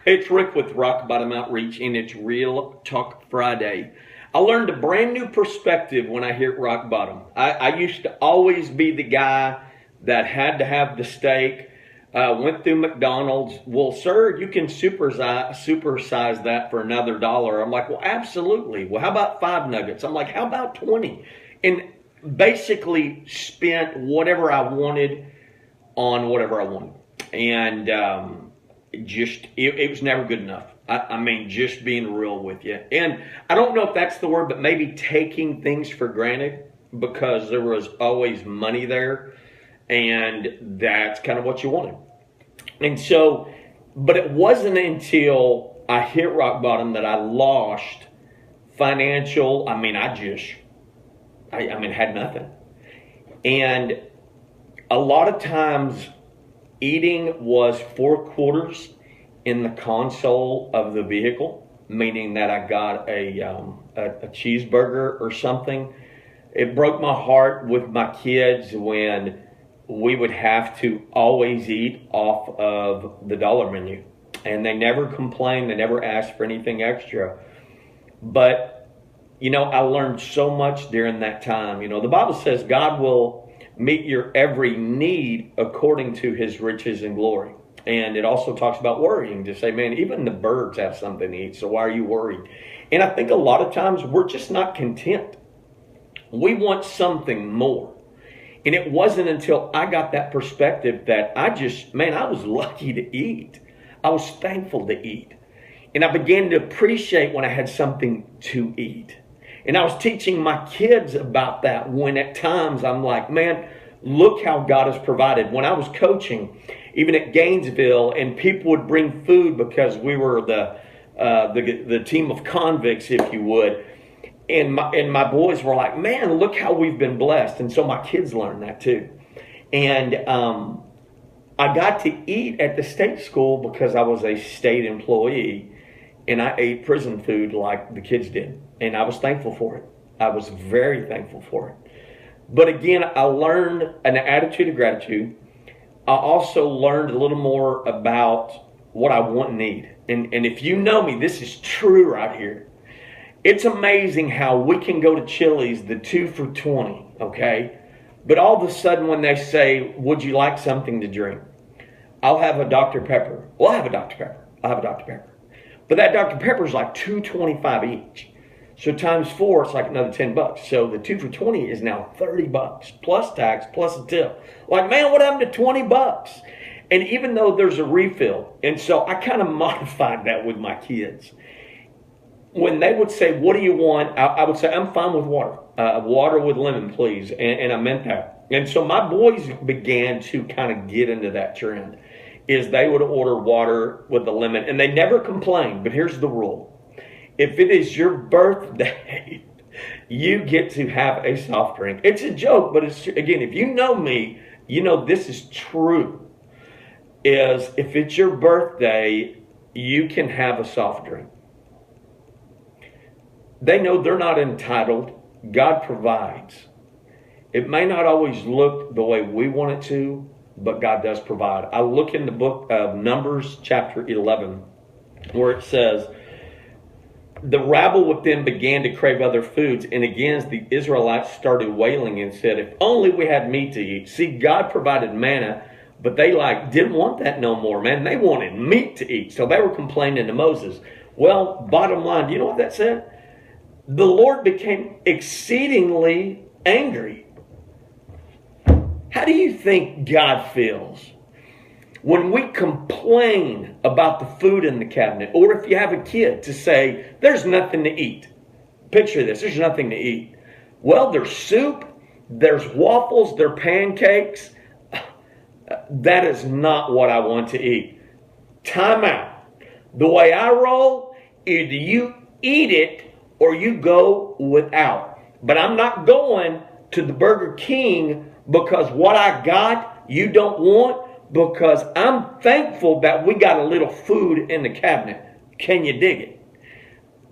It's Rick with Rock Bottom Outreach, and it's Real Talk Friday. I learned a brand new perspective when I hit rock bottom. I used to always be the guy that had to have the steak, went through McDonald's. Well, sir, you can supersize that for another dollar. I'm like, well, absolutely. Well, how about 5 nuggets? I'm like, how about 20? And basically spent whatever I wanted on whatever I wanted. And it was never good enough. I mean, just being real with you. And I don't know if that's the word, but maybe taking things for granted because there was always money there. And that's kind of what you wanted. And so, but it wasn't until I hit rock bottom that I lost financial. I mean, had nothing. And a lot of times eating was 4 quarters in the console of the vehicle, meaning that I got a cheeseburger or something. It broke my heart with my kids when we would have to always eat off of the dollar menu. And they never complained, they never asked for anything extra. But, I learned so much during that time. The Bible says God will meet your every need according to his riches and glory. And it also talks about worrying, to say, man, even the birds have something to eat, so why are you worried? And I think a lot of times we're just not content. We want something more. And it wasn't until I got that perspective that I was lucky to eat. I was thankful to eat. And I began to appreciate when I had something to eat. And I was teaching my kids about that when at times I'm like, man, look how God has provided. When I was coaching, even at Gainesville, and people would bring food because we were the team of convicts, if you would. And my boys were like, man, look how we've been blessed. And so my kids learned that too. And I got to eat at the state school because I was a state employee. And I ate prison food like the kids did. And I was thankful for it. I was very thankful for it. But again, I learned an attitude of gratitude. I also learned a little more about what I want and need. And if you know me, this is true right here. It's amazing how we can go to Chili's, the 2 for $20, okay? But all of a sudden when they say, would you like something to drink? I'll have a Dr. Pepper. Well, I'll have a Dr. Pepper. But that Dr. Pepper is like $2.25 each. So times 4, it's like another $10. So the 2 for $20 is now $30 plus tax plus a tip. Like, man, what happened to $20? And even though there's a refill, and so I kind of modified that with my kids. When they would say, what do you want? I would say, I'm fine with water. Water with lemon, please. And I meant that. And so my boys began to kind of get into that trend. Is they would order water with the lemon. And they never complained. But here's the rule. If it is your birthday, you get to have a soft drink. It's a joke, but it's, again, if you know me, you know this is true. Is if it's your birthday, you can have a soft drink. They know they're not entitled. God provides. It may not always look the way we want it to, but God does provide. I look in the book of Numbers chapter 11, where it says, the rabble within began to crave other foods, and again the Israelites started wailing and said, if only we had meat to eat. See, God provided manna, but they didn't want that no more, man. They wanted meat to eat, so they were complaining to Moses. Well, bottom line, do you know what that said? The Lord became exceedingly angry. How do you think God feels when we complain about the food in the cabinet? Or if you have a kid to say, there's nothing to eat. Picture this, there's nothing to eat. Well, there's soup, there's waffles, there's pancakes. That is not what I want to eat. Time out. The way I roll, either you eat it or you go without. But I'm not going to the Burger King because what I got you don't want, because I'm thankful that we got a little food in the cabinet. Can you dig it?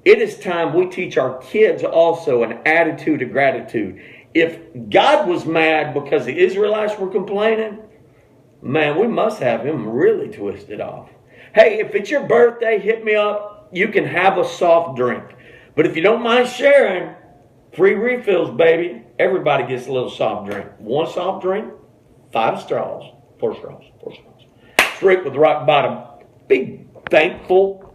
It is time we teach our kids also an attitude of gratitude. If God was mad because the Israelites were complaining, man, we must have him really twisted off. Hey, if it's your birthday, hit me up. You can have a soft drink. But if you don't mind sharing, free refills, baby. Everybody gets a little soft drink. One soft drink, 5 straws, 4 straws, 4 straws. Straight with rock bottom. Be thankful